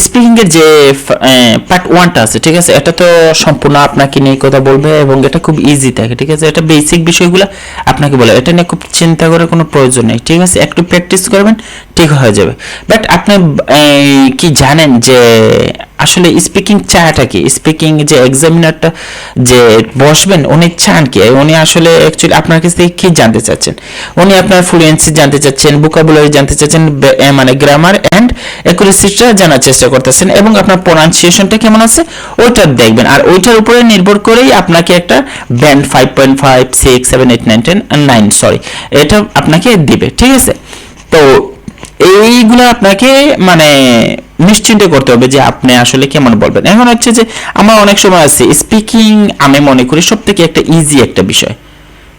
Speaking এর যে part 1টা আছে, ঠিক আছে, এটা তো সম্পূর্ণ আপনাকে নিয়ে কথা বলবে এবং এটা খুব ইজি থাকে, ঠিক আছে। এটা বেসিক বিষয়গুলো আপনাকে বলে, এটা নিয়ে খুব চিন্তা করার কোনো প্রয়োজন নেই, ঠিক আছে। একটু প্র্যাকটিস করবেন, ঠিক হয়ে যাবে। বাট আপনি কি জানেন যে আসলে স্পিকিং চাটা কি? স্পিকিং যে এক্সামিনারটা যে বসবেন, উনি চান কি? উনি আসলে অ্যাকচুয়ালি আপনার কাছ থেকে কি জানতে চাচ্ছেন? উনি আপনার ফ্লুয়েন্সি জানতে চাচ্ছেন, ভোকাবুলারি জানতে চাচ্ছেন, মানে গ্রামার অ্যান্ড অ্যাকুরেসিটা জানার চেষ্টা করতেছেন, এবং আপনার প্রোনাউন্সিয়েশনটা কেমন আছে ওইটা দেখবেন। আর ওইটার উপরে নির্ভর করেই আপনাকে একটা ব্যান্ড 5.5, 6, 7, 8, 9, 10, 9 সরি এটা আপনাকে দিবে, ঠিক আছে। তো এইগুলো আপনাকে মানে নিশ্চিন্ত করতে হবে যে আপনি আসলে কেমন বলবেন। এখন হচ্ছে যে আমার অনেক সময় আছে স্পিকিং, আমি মনে করি সব থেকে একটা ইজি একটা বিষয়,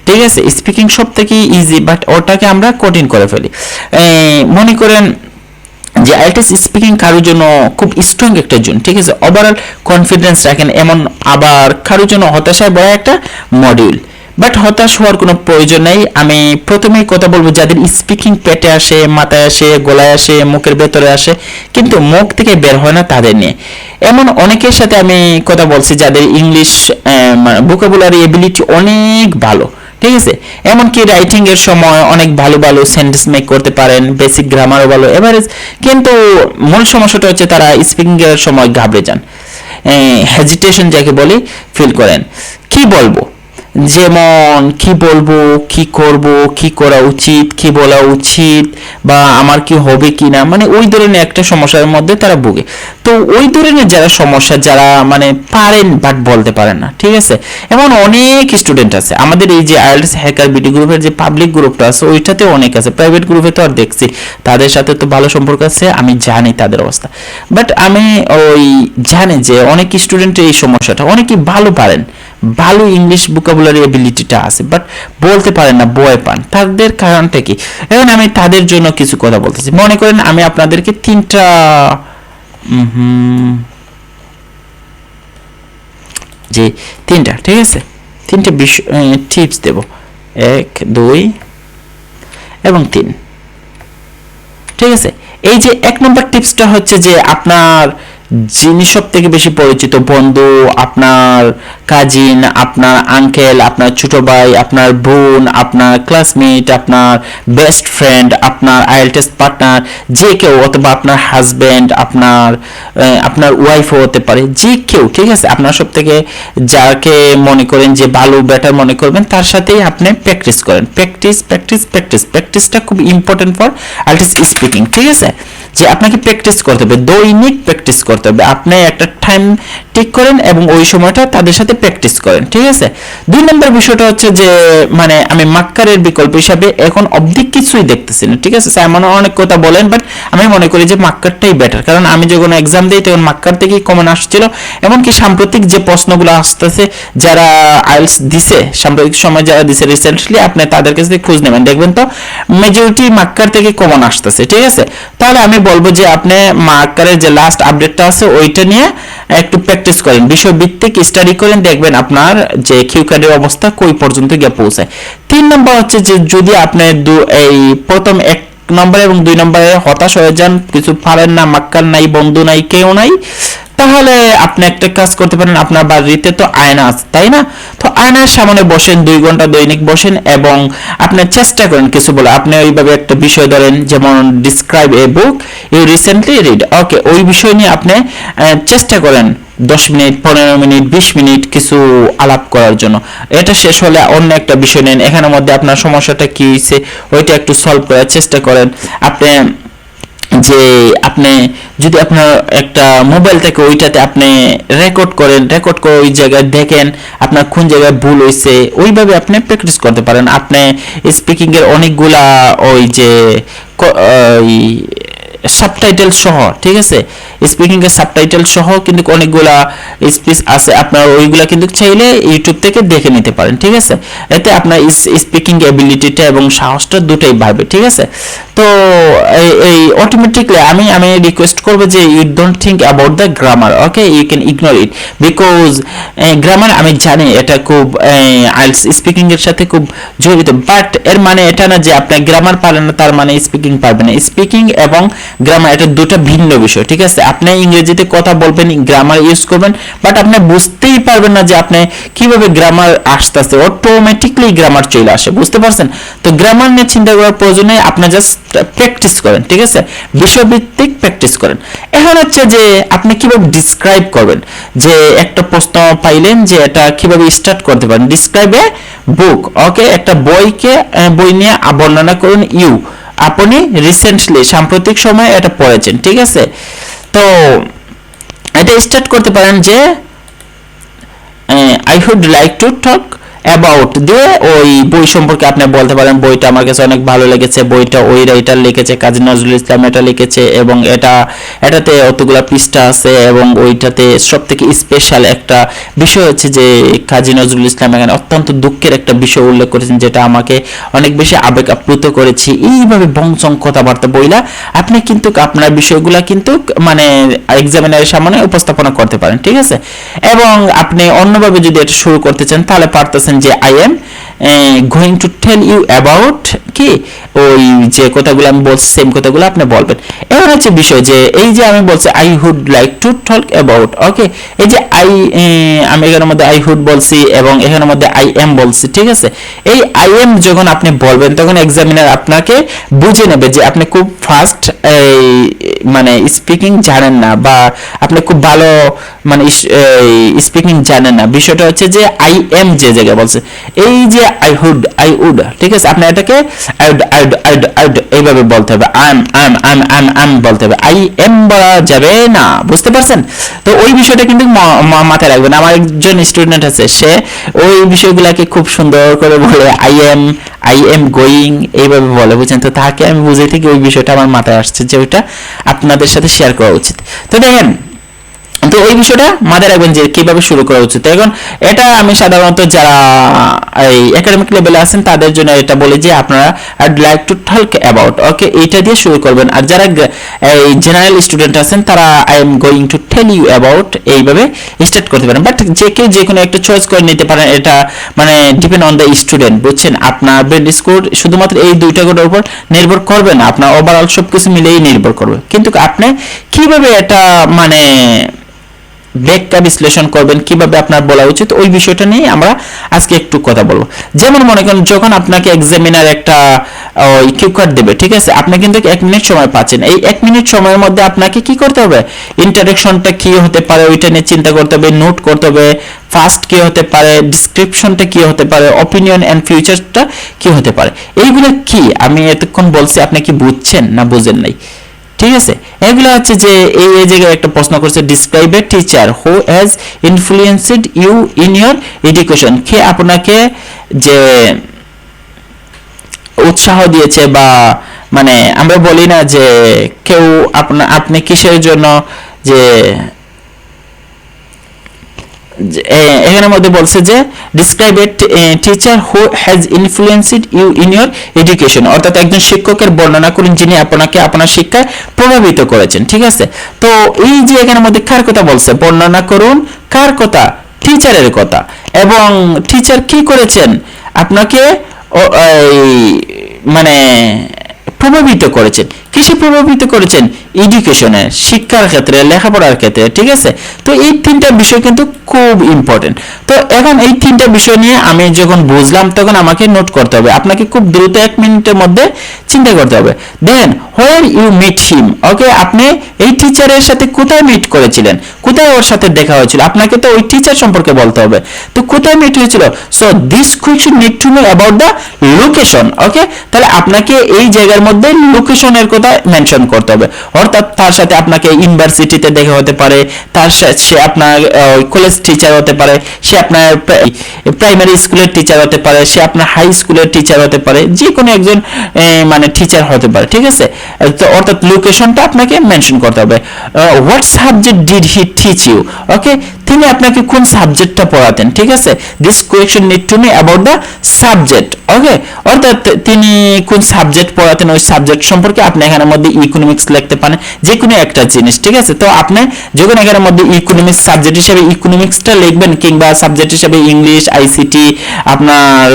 ঠিক আছে। স্পিকিং সব থেকে ইজি, বাট ওটাকে আমরা কঠিন করে ফেলি। মনে করেন যে আইএলটিএস স্পিকিং কারোর জন্য খুব স্ট্রং একটা জোন, ঠিক আছে, ওভারঅল কনফিডেন্স রাখেন এমন, আবার কারোর জন্য হতাশায় বড় একটা মডিউল। বাট হতাশ হওয়ার কোনো প্রয়োজন নেই। আমি প্রথমেই কথা বলবো যাদের স্পিকিং পেটে আসে, মাথায় আসে, গলায় আসে, মুখের ভেতরে আসে, কিন্তু মুখ থেকে বের হয় না, তাদের নিয়ে। এমন অনেকের সাথে আমি কথা বলছি যাদের ইংলিশ ভোকাবুলারি এবিলিটি অনেক ভালো, ঠিক আছে, এমনকি রাইটিং এর সময় অনেক ভালো ভালো সেন্টেন্স মেক করতে পারেন, বেসিক গ্রামারও ভালো, এভারেজ, কিন্তু মূল সমস্যাটা হচ্ছে তারা স্পিকিং এর সময় ঘাবড়ে যান, হেজিটেশন যাকে বলি ফিল করেন। কি বলবো, যেমন কি বলবো, কি করব, কি করা উচিত, কি বলা উচিত, বা আমার কি হবে কি না, মানে ওই ধরনের একটা সমস্যার মধ্যে তারা ভুগে। তো ওই ধরনের যারা সমস্যা, যারা মানে পারেন বাট বলতে পারেন না, ঠিক আছে, এমন অনেক স্টুডেন্ট আছে আমাদের এই যে আইএলটিএস হ্যাকার বিডি গ্রুপের যে পাবলিক গ্রুপটা আছে ওইটাতে অনেক আছে, প্রাইভেট গ্রুপে তো আর দেখছি তাদের সাথে তো ভালো সম্পর্ক আছে, আমি জানি তাদের অবস্থা। বাট আমি ওই জানি যে অনেক স্টুডেন্টের এই সমস্যাটা, অনেকেই ভালো পারেন, ভালো ইংলিশ ভোকাবুলারি এবিলিটিটা আছে, বাট বলতে পারেন না, ভয় পান। তাদের কারণটা কি? এখন আমি তাদের জন্য কিছু কথা বলতেছি। মনে করেন আমি আপনাদেরকে তিনটা যে তিনটা, ঠিক আছে, তিনটা টিপস দেব, 1, 2 এবং 3, ঠিক আছে। এই যে 1 নম্বর টিপসটা হচ্ছে যে আপনার যিনি সব থেকে বেশি পরিচিত বন্ধু, আপনার কাজিন, আপনার আঙ্কেল, আপনার ছোট ভাই, আপনার বোন, আপনার ক্লাসমেট, আপনার বেস্ট ফ্রেন্ড, আপনার আইএলটিএস পার্টনার, যে কেউ, অথবা আপনার হাজব্যান্ড, আপনার ওয়াইফও হতে পারে, যে কেউ, ঠিক আছে, আপনার সব থেকে যাকে মনে করেন যে ভালো বেটার মনে করবেন, তার সাথেই আপনি প্র্যাকটিস করেন। প্র্যাকটিসটা খুব ইম্পর্টেন্ট ফর আইএলটিএস স্পিকিং, ঠিক আছে। যে আপনাকে প্র্যাকটিস করতে হবে, দৈনিক প্র্যাকটিস করতে হবে। আপনি একটা টাইম ঠিক করেন এবং ওই সময়টা তাদের সাথে প্র্যাকটিস করেন, ঠিক আছে। 2 নম্বর বিষয়টা হচ্ছে যে মানে আমি মাক্কারের বিকল্প হিসাবে এখন অবধি কিছুই দেখতেছি না, ঠিক আছে। সাইমন অনেক কথা বলেন, বাট আমি মনে করি যে মাক্কারটাই বেটার, কারণ আমি যখন এক্সাম দিই তখন মাক্কার থেকেই কমন আসছিল। এমনকি সাম্প্রতিক যে প্রশ্নগুলো আসতেছে, যারা আইএলটিএস দিছে সাম্প্রতিক সময়, যারা দিছে রিসেন্টলি, আপনি তাদের কাছে খোঁজ নেবেন, দেখবেন তো মেজরিটি মাক্কার থেকে কমন আসতেছে, ঠিক আছে। তাহলে আমি বলবো যে আপনি মার্কারের যে লাস্ট আপডেটটা আছে ওইটা নিয়ে একটু প্র্যাকটিস করেন, বিষয় ভিত্তিক স্টাডি করেন, দেখবেন আপনার যে কিউ কার্ডের অবস্থা কই পর্যন্ত গিয়ে পৌঁছায়। 3 নম্বর হচ্ছে যে যদি আপনি এই প্রথম 1 নম্বর এবং 2 নম্বরে হতাশ হয়ে যান, কিছু পারেন না, মাক্কার নাই, বন্ধু নাই, কেউ নাই, তাহলে আপনি একটা কাজ করতে পারেন। আপনার বাড়িতে তো আয়না আছে, তাই না? তো আয়নার সামনে বসেন, 2 ঘন্টা দৈনিক বসেন এবং আপনি চেষ্টা করেন কিছু বলে। আপনি ওইভাবে একটা বিষয় ধরেন, যেমন describe a book you recently read, okay, ওই বিষয় নিয়ে আপনি চেষ্টা করেন 10 মিনিট, 15 মিনিট, 20 মিনিট কিছু আলাপ করার জন্য। এটা শেষ হলে অন্য একটা বিষয় নেন, এখানের মধ্যে আপনার সমস্যাটা কি হয়েছে ওইটা একটু সলভ করার চেষ্টা করেন। যে আপনি যদি আপনার একটা মোবাইল থেকে ওইটাতে আপনি রেকর্ড করে ওই জায়গায় দেখেন আপনার কোন জায়গায় ভুল হয়েছে, ওইভাবে আপনি প্র্যাকটিস করতে পারেন। আপনি স্পিকিং এর অনেকগুলা ওই যে সাবটাইটেল সহ, ঠিক আছে, স্পিকিং এর সাবটাইটেল সহ কিন্তু অনেকগুলা স্পিচ আছে, আপনার ওইগুলা কিন্তু চাইলে ইউটিউব থেকে দেখে নিতে পারেন, ঠিক আছে। এতে আপনার স্পিকিং এবিলিটিটা এবং সাহসটা দুটোই বাড়বে, ঠিক আছে। তো এই অটোমেটিকলি আমি রিকোয়েস্ট করব যে you don't think about the grammar, okay, you can ignore it, because grammar আমি জানি এটা খুব আইএলটিএস স্পিকিং এর সাথে খুব জড়িত, বাট এর মানে এটা না যে আপনি গ্রামার পারেন না তার মানে স্পিকিং পারবেন না। স্পিকিং এবং গ্রামার, এটা দুটো ভিন্ন বিষয়, ঠিক আছে? আপনি ইংরেজিতে কথা বলবেন, গ্রামার ইউজ করবেন, বাট আপনি বুঝতেই পারবেন না যে আপনি কিভাবে গ্রামার আসতেছে, অটোমেটিকলি গ্রামার চলে আসে, বুঝতে পারছেন? তো গ্রামার নিয়ে চিন্তা করার প্রয়োজন নেই, আপনি জাস্ট প্র্যাকটিস করেন, ঠিক আছে? বিষয়ভিত্তিক প্র্যাকটিস করেন। এখন হচ্ছে যে আপনি কিভাবে ডিসক্রাইব করবেন, যে একটা প্রশ্ন পাইলেন যে এটা কিভাবে স্টার্ট করতে পারেন, ডিসক্রাইব এ বুক, ওকে? একটা বই নিয়ে বর্ণনা করুন, আপনি রিসেন্টলি সাম্প্রতিক সময়ে এটা পড়েছেন, ঠিক আছে? তো এটা স্টার্ট করতে পারেন যে I would like to talk about, দিয়ে ওই বই সম্পর্কে আপনি বলতে পারেন বইটা আমার কাছে অনেক ভালো লেগেছে, বইটা ওই রাইটার লিখেছে, কাজী নজরুল ইসলাম এটা লিখেছে, এবং এটাতে অতগুলা পৃষ্ঠা আছে, এবং ওইটাতে সব থেকে স্পেশাল একটা বিষয় হচ্ছে যে কাজী নজরুল ইসলাম এখানে অত্যন্ত দুঃখের একটা বিষয় উল্লেখ করেছেন, যেটা আমাকে অনেক বেশি আবেগ আপ্লুত করেছে। এইভাবে বংচং কথাবার্তা বইলা আপনি কিন্তু আপনার বিষয়গুলা কিন্তু মানে এক্সামিনারের সামনে উপস্থাপনা করতে পারেন, ঠিক আছে? এবং আপনি অন্যভাবে যদি এটা শুরু করতে চান তাহলে পারতেছেন যে I am going to tell you about, কি ওই যে কথাগুলো আমি বলছি সেম কথাগুলো আপনি বলবেন। এবার হচ্ছে বিষয় যে এই যে আমি বলছি I would like to talk about, okay? এই যে আমি এখানের মধ্যে আই হুড বলছি এবং এখানের মধ্যে আই এম বলছি, ঠিক আছে? এই আই এম যখন আপনি বলবেন তখন এক্সামিনার আপনাকে বুঝে নেবে যে আপনি খুব ফাস্ট মানে স্পিকিং জানেন না, বা আপনি খুব ভালো মানে স্পিকিং জানেন না। বিষয়টা হচ্ছে যে আই এম যে জায়গায় বলছে, এই যে আই উড, ঠিক আছে? আপনি এটাকে আইউড এইভাবে বলতে হবে, আম বলতে হবে, আই এম বলা যাবে না, বুঝতে পারছেন? তো ওই বিষয়টা কিন্তু মাথায় রাখবেন। আমার একজন স্টুডেন্ট আছে, সে ওই বিষয়গুলোকে খুব সুন্দর করে বলে আই এম গোয়িং এইভাবে বলে, বুঝছেন? তো তাকে আমি বুঝাই থেকে ওই বিষয়টা আমার মাথায় আসছে যে ওইটা আপনাদের সাথে শেয়ার করা উচিত। তো দেখেন, তো ওই বিষয়টা মাথায় রাখবেন যে কিভাবে শুরু করা উচিত। এখন এটা আমি সাধারণত যারা এই একাডেমিক লেভেলে আছেন তাদের জন্য এটা বলি যে আপনারা I'd like to talk about, okay? এইটা দিয়ে শুরু করবেন। আর যারা এই জেনারেল স্টুডেন্ট আছেন তারা I am going to tell you about এইভাবে স্টার্ট করতে পারেন। বাট যে কেউ যে কোনো একটা চয়েস করে নিতে পারেন, এটা মানে ডিপেন্ড অন দ্য স্টুডেন্ট, বুঝছেন? আপনার ব্রেড স্কোর শুধুমাত্র এই দুইটা কোডের উপর নির্ভর করবে না, আপনার ওভারঅল সবকিছু মিলেই নির্ভর করবে। কিন্তু আপনি কিভাবে এটা মানে ব্যাখ্যা বিশ্লেষণ করবেন, কিভাবে আপনার বলা উচিত, ওই বিষয়টা নিয়ে আমরা আজকে একটু কথা বলবো। যেমন মনে করেন যখন আপনাকে এক্সামিনার একটা কিউ কার্ড দেবে, ঠিক আছে? আপনি কিন্তু 1 মিনিট সময় পাচ্ছেন। এই 1 মিনিট সময়ের মধ্যে আপনাকে কি করতে হবে, ইন্টারেকশনটা কি হতে পারে ওইটা নিয়ে চিন্তা করতে হবে, নোট করতে হবে, ফার্স্ট কি হতে পারে, ডিসক্রিপশনটা কি হতে পারে, অপিনিয়ন এন্ড ফিউচারটা কি হতে পারে, এইগুলো কি আমি এতক্ষণ বলছি, আপনি কি বুঝছেন না বুঝেন নাই? ঠিক আছে, এগুলো হচ্ছে যে এই জায়গায় একটা প্রশ্ন করছে, describe a teacher who has influenced you in your education, কে আপনাকে যে উৎসাহ দিয়েছে, বা মানে আমরা বলি না যে কেউ আপনি কিসের জন্য যে এখানের মধ্যে বলছে যে describe a teacher who has influenced you in your education, অর্থাৎ একজন শিক্ষকের বর্ণনা করুন যিনি আপনাকে আপনার শিক্ষায় প্রভাবিত করেছেন, ঠিক আছে? তো এই যে এখানের মধ্যে কার কথা বলছে, বর্ণনা করুন কার কথা, টিচারের কথা। এবং টিচার কি করেছেন, আপনাকে মানে প্রভাবিত করেছেন, কিসে প্রভাবিত করেছেন, এডুকেশনে, শিক্ষার ক্ষেত্রে, লেখাপড়ার ক্ষেত্রে, ঠিক আছে? তো এই তিনটা বিষয় কিন্তু খুব ইম্পর্টেন্ট। তো এখন এই তিনটা বিষয় নিয়ে আমি যখন বুঝলাম তখন আমাকে নোট করতে হবে, আপনাকে খুব দ্রুত 1 মিনিটের মধ্যে চিন্তা করতে হবে। দেন হোয়ার ইউ মিট হিম, ওকে? আপনি এই টিচারের সাথে কোথায় মিট করেছিলেন, কোথায় ওর সাথে দেখা হয়েছিল, আপনাকে তো ওই টিচার সম্পর্কে বলতে হবে। তো কোথায় মিট হয়েছিল, so this question need to know about the location, okay? তাহলে আপনাকে এই জায়গার মধ্যে লোকেশনের কথা মেনশন করতে হবে, অর্থাৎ তার সাথে আপনাকে ইউনিভার্সিটিতে দেখা হতে পারে, সে আপনার কলেজ টিচার হতে পারে, সে আপনার প্রাইমারি স্কুলের টিচার হতে পারে, সে আপনার হাই স্কুলের টিচার হতে পারে, যে কোনো একজন মানে টিচার হতে পারে, ঠিক আছে? তো অর্থাৎ লোকেশনটা আপনাকে মেনশন করতে হবে। What subject did he teach you, okay? তিনি আপনাকে কোন সাবজেক্টটা পড়াতেন, ঠিক আছে। This question need to know about the subject, okay. অর্থাৎ তিনি কোন সাবজেক্ট পড়াতেন, ওই সাবজেক্ট সম্পর্কে আপনি এখানের মধ্যে ইকোনমিক্স লিখতে পারেন, যে কোনো একটা জিনিস, ঠিক আছে। তো আপনি যখন এখানের মধ্যে ইকোনমিক্স সাবজেক্ট হিসেবে ইকোনমিক্সটা লিখবেন, কিংবা সাবজেক্ট হিসেবে ইংলিশ, আইসিটি, আপনার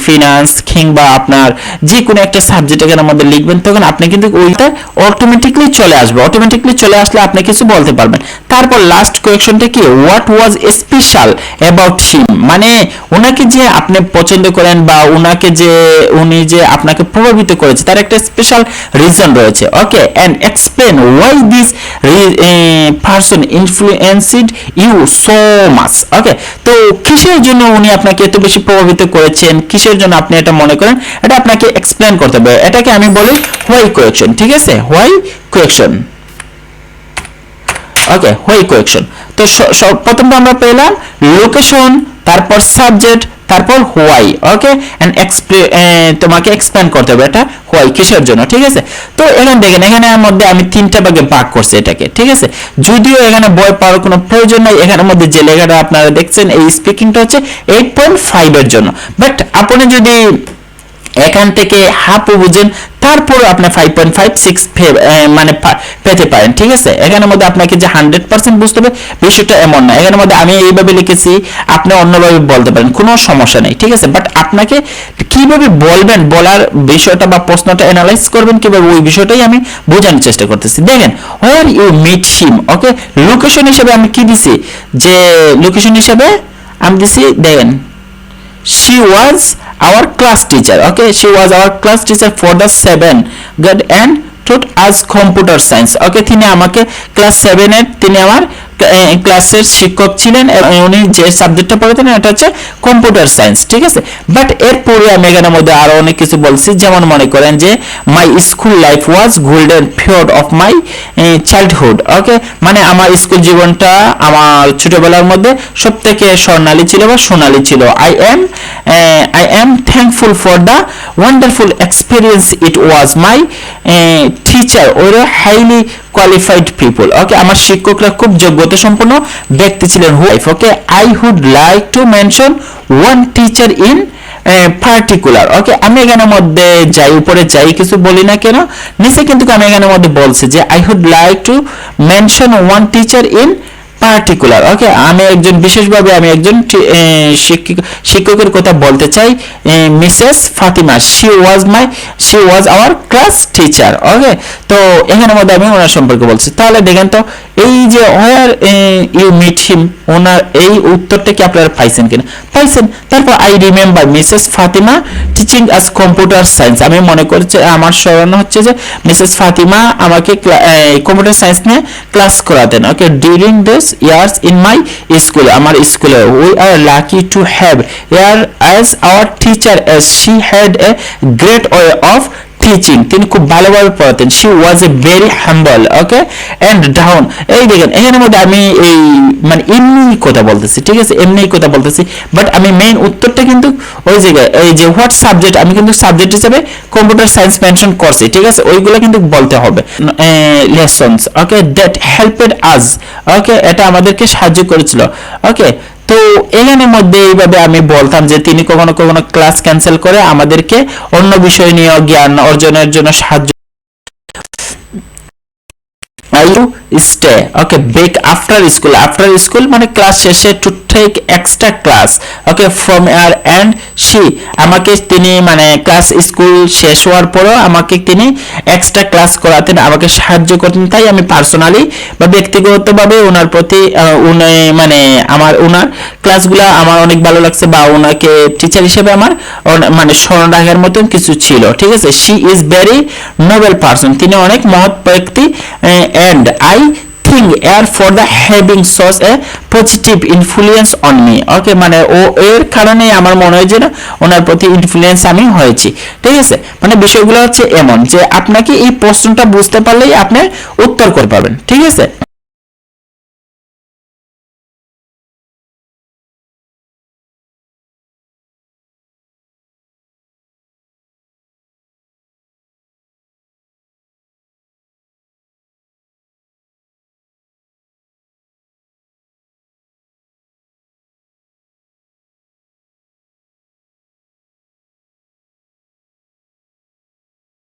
ফিনান্স, কিংবা আপনার যে কোনো একটা সাবজেক্ট এখানের মধ্যে লিখবেন, তখন আপনি কিন্তু ওইটা অটোমেটিকলি চলে আসবে। অটোমেটিকলি চলে আসলে আপনি কিছু বলতে পারবেন। তারপর লাস্ট কোয়েশ্চনটা কি, what was special about him, মানে ওনাকে যে আপনি পছন্দ করেন বা ওনাকে যে উনি যে আপনাকে প্রভাবিত করেছে, তার একটা স্পেশাল রিজন রয়েছে, okay. And explain why this person influenced you so much, okay. তো কিসের জন্য উনি আপনাকে এত বেশি প্রভাবিত করেছেন, কিসের জন্য আপনি এটা মনে করেন, এটা আপনাকে এক্সপ্লেন করতে হবে। এটাকে আমি বলি হোয়াই কোয়েশ্চন, ঠিক আছে, why question, okay, why question. তো প্রথমটা আমরা পেলাম লোকেশন, তারপর সাবজেক্ট, তারপর হোয়াই, ওকে। এন্ড তোমাকে এক্সপ্লেন করতে হবে এটা হোয়াই কিসের জন্য, ঠিক আছে। তো এখানে দেখেন, এখানের মধ্যে আমি তিনটা ভাগে ভাগ করছি এটাকে, ঠিক আছে। যদিও এখানে বই পাওয়ার কোনো প্রয়োজন নাই, এখানের মধ্যে যে লেখাটা আপনারা দেখছেন এই স্পিকিংটা হচ্ছে 8.5 এর জন্য। বাট আপনি যদি এখান থেকে হাফও বুঝেন, তারপরে আপনি 5.56 মানে পেতে পারেন, ঠিক আছে। এখানের মধ্যে আপনাকে যে 100% বুঝতে হবে বিষয়টা এমন না। এখানের মধ্যে আমি এইভাবে লিখেছি, আপনি অন্যভাবে বলতে পারেন, কোনো সমস্যা নেই, ঠিক আছে। বাট আপনাকে কিভাবে বলবেন, বলার বিষয়টা বা প্রশ্নটা অ্যানালাইজ করবেন কিভাবে, ওই বিষয়টাই আমি বোঝানোর চেষ্টা করতেছি। দেখেন, where you meet him, okay. Location হিসেবে আমি কি দিছি, যে লোকেশন হিসেবে আমি দিছি, দেখেন, she was our class teacher, okay, she was our class teacher for the 7 grade and taught us computer science, okay। তিনি আমাকে ক্লাস 7 এর তিনি আমার ক্লাসের শিক্ষক ছিলেন, উনি যে সাবজেক্টটা পড়াতেন এটা হচ্ছে কম্পিউটার সায়েন্স, ঠিক আছে। বাট এরপরে আমি এখানের মধ্যে আরো অনেক কিছু বলছি, যেমন মনে করেন যে my school life was golden period of my childhood, okay. মানে আমার স্কুল জীবনটা আমার ছোটবেলার মধ্যে সবথেকে স্বর্ণালী ছিল বা সোনালী ছিল। I am thankful for the wonderful experience it was. My teacher were highly qualified people, okay. আমার শিক্ষকরা খুব যোগ্যতা সম্পন্ন ব্যক্তি ছিলেন, okay. I would like to mention one teacher in particular, okay. আমি এখানের মধ্যে যাই, উপরে যাই, কিছু বলি না কেন, নিচে কিন্তু আমি এখানের মধ্যে বলছি যে I would like to mention one teacher in particular, okay. আমি একজন বিশেষভাবে আমি একজন শিক্ষকের কথা বলতে চাই, Mrs Fatima, she was our class teacher, okay. তো এখানের মধ্যে আমি ওনার সম্পর্কে বলছি। তাহলে দেখেন তো, এই যে হোয়ার ইউ মিট হিম, ওনার এই উত্তরটা কি আপনারা পাইছেন কিনা, পাইছেন। তারপর I remember Mrs Fatima teaching us computer science, আমি মনে করছি, আমার স্মরণ হচ্ছে যে মিসেস ফাতিমা আমাকে কম্পিউটার সায়েন্স নিয়ে ক্লাস করাতেন, okay. During this years in my school, আমার স্কুলে, we are lucky to have her as our teacher as she had a great way of teaching, তিনি খুব ভালোভাবে পড়াতেন। She was a very humble, okay, and down. এই দেখেন, এখানের মধ্যে আমি এই মানে এমনি কথা বলতেছি, ঠিক আছে, এমনি কথা বলতেছি, বাট আমি মেইন উত্তরটা কিন্তু ওই জায়গায়, এই যে হোয়াট সাবজেক্ট, আমি কিন্তু সাবজেক্ট হিসেবে কম্পিউটার সায়েন্স মেনশন করছি, ঠিক আছে, ওইগুলো কিন্তু বলতে হবে। লেসনস, ওকে, দ্যাট হেল্পেড আস, ওকে, এটা আমাদেরকে সাহায্য করেছিল, ওকে। তো এখানের মধ্যে এইভাবে আমি বলতাম যে তিনি কখনো কখনো ক্লাস ক্যান্সেল করে আমাদেরকে অন্য বিষয় নিয়ে জ্ঞান অর্জনের জন্য সাহায্য stay, okay, break after school মানে ক্লাস শেষে to take extra class, okay, from her and she, আমাকে তিনি মানে ক্লাস স্কুল শেষ হওয়ার পরেও আমাকে তিনি এক্সট্রা ক্লাস করাতেন, আমাকে সাহায্য করতেন। তাই আমি পার্সোনালি বা ব্যক্তিগতভাবে ওনার প্রতি মানে আমার ওনার ক্লাসগুলো আমার অনেক ভালো লাগছে, বা ওনাকে টিচার হিসেবে আমার মানে স্মরণ রাখার মতন কিছু ছিল, ঠিক আছে। She is very Nobel person, তিনি অনেক মহৎ ব্যক্তি, and I think for the having such a positive influence on me, okay, মানে ও এর কারণে আমার মনে হয় যে না ওনার প্রতি ইনফ্লুয়েন্স আমি হয়েছি, ঠিক আছে। মানে বিষয়গুলো হচ্ছে এমন যে আপনাকে এই প্রশ্নটা বুঝতে পারলেই আপনি উত্তর করতে পারবেন, ঠিক আছে।